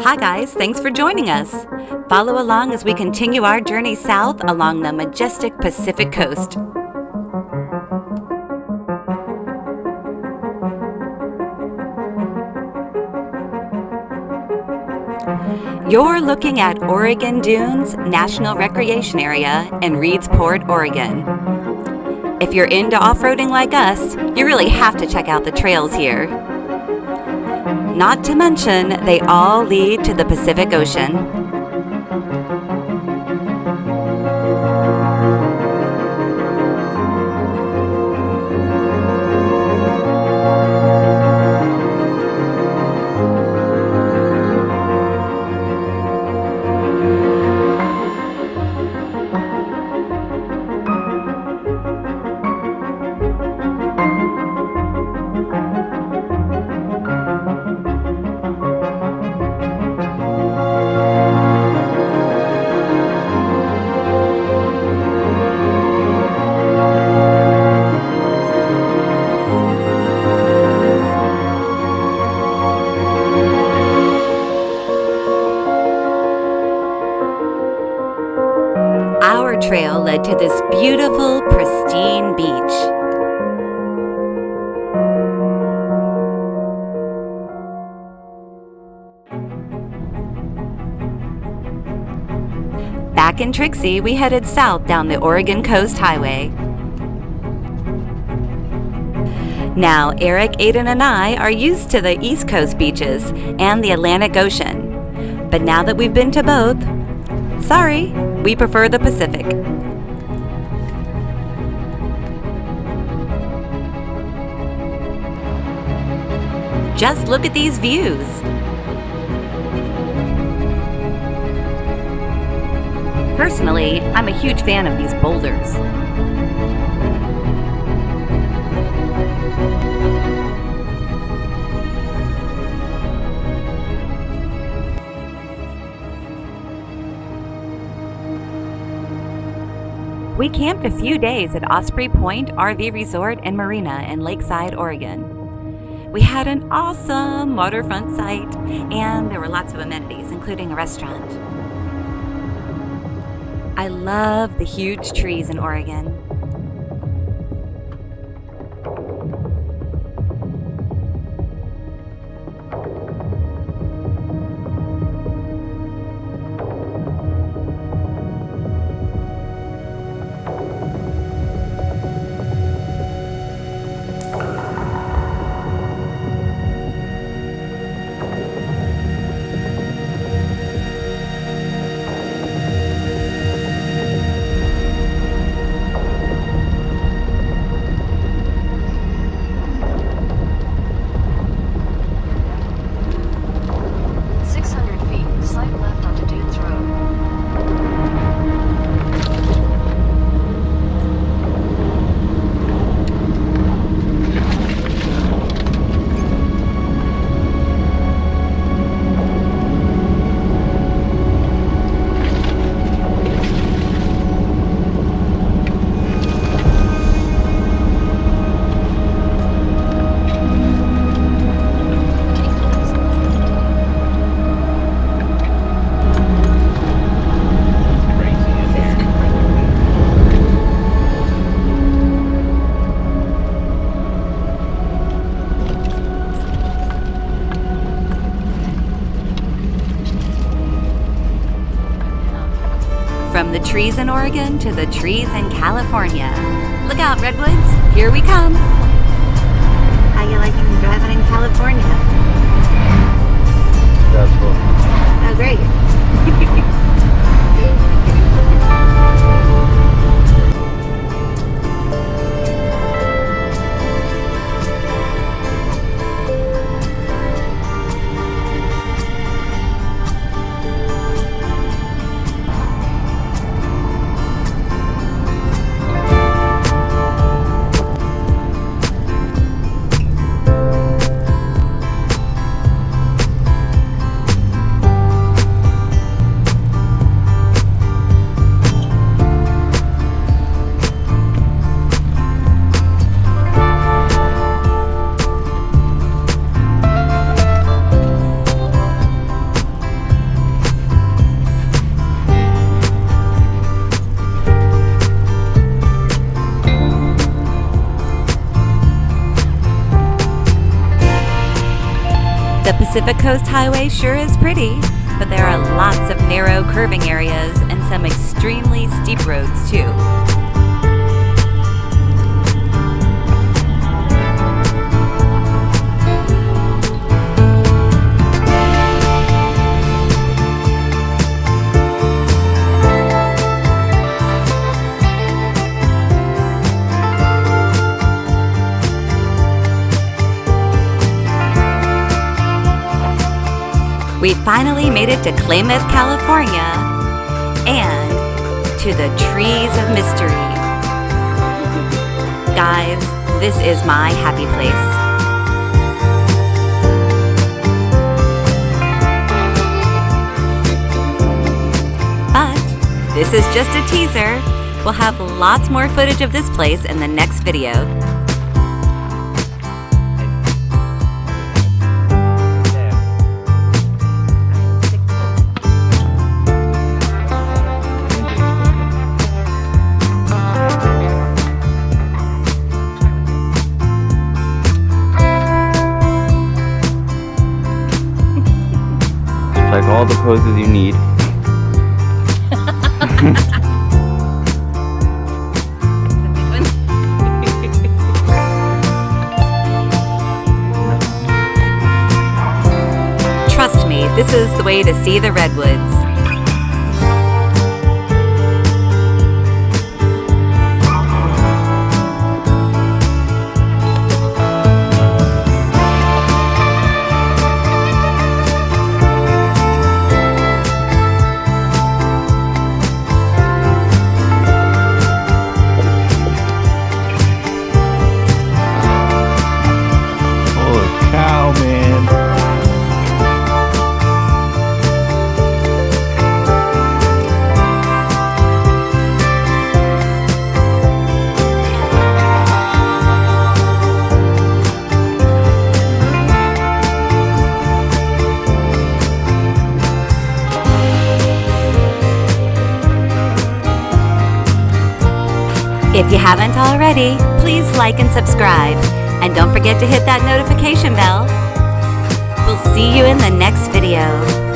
Hi guys, thanks for joining us. Follow along as we continue our journey south along the majestic Pacific coast. You're looking at Oregon Dunes National Recreation Area in Reedsport, Oregon. If you're into off-roading like us, you really have to check out the trails here. Not to mention, they all lead to the Pacific Ocean. Our trail led to this beautiful, pristine beach. Back in Trixie, we headed south down the Oregon Coast Highway. Now, Eric, Aiden, and I are used to the East Coast beaches and the Atlantic Ocean. But now that we've been to both, sorry, we prefer the Pacific. Just look at these views. Personally, I'm a huge fan of these boulders. We camped a few days at Osprey Point RV Resort and Marina in Lakeside, Oregon. We had an awesome waterfront site, and there were lots of amenities, including a restaurant. I love the huge trees in Oregon. From the trees in Oregon to the trees in California. Look out, Redwoods, here we come. How you liking driving in California? That's cool. Oh, great. The Pacific Coast Highway sure is pretty, but there are lots of narrow curving areas and some extremely steep roads too. We finally made it to Klamath, California, and to the Trees of Mystery. Guys, this is my happy place. But this is just a teaser. We'll have lots more footage of this place in the next video. Like all the poses you need. Trust me, this is the way to see the redwoods. If you haven't already, please like and subscribe. And don't forget to hit that notification bell. We'll see you in the next video.